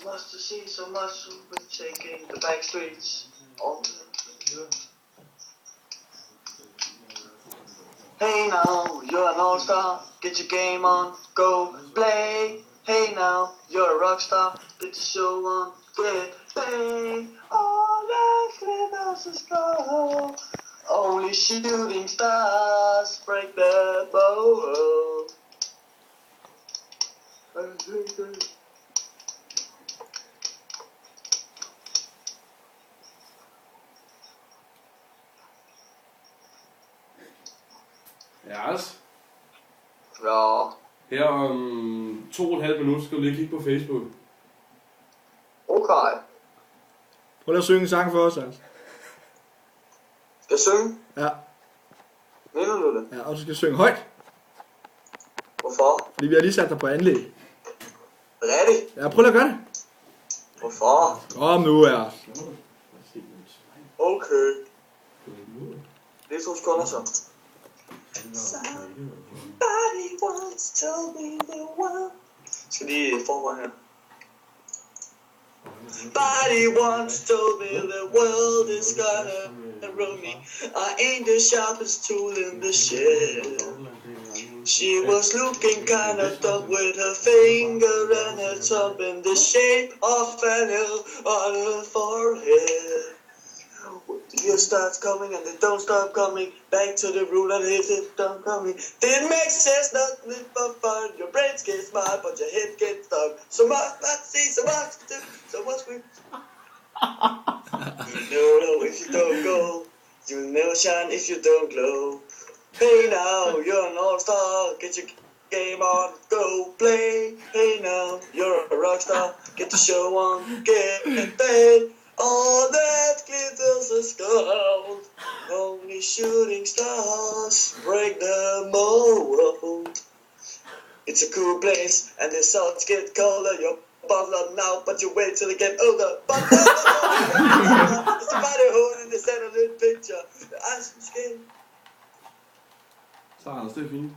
Must have seen so much with taking the back streets. Hey now, you're an all-star, get your game on, go play. Hey now, you're a rock star, get the show on, get paid. All that glitters is gold. Only shooting stars break the bow. Yes. Ja. Her om 2,5 minutter skal du lige kigge på Facebook. Okay. Prøv lige at synge en sang for os, altså. Skal jeg synge? Ja. Mener du det? Ja, og du skal synge højt. Hvorfor? Fordi vi har lige sat dig på anlæg. Rigtig? Ja, prøv lige at gøre det. Hvorfor? Kom nu, ja. Okay. Det er 2 sekunder så. Somebody once told me the world. Skal lige forberedt her. Somebody once told me the world is gonna ruin me. I ain't the sharpest tool in the shed. She was looking kind of dumb with her finger and her thumb in the shape of an L on her forehead. The year starts coming and they don't stop coming. Back to the rule and hit it don't coming. Didn't make sense, nothing but fun. Your brains get smart, but your head gets stuck. So much not see, so much do, so much we. You know if you don't go, you'll never shine if you don't glow. Hey now, you're an all-star, get your game on, go play. Hey now, you're a rock star, get the show on, get paid. All that glitters is gold. Only shooting stars break the mold. It's a cool place, and the suns get colder. You're bottled now, but you wait till they get older. But it's somebody holding the center little picture. The ice and skin. Så Anders, det er fint.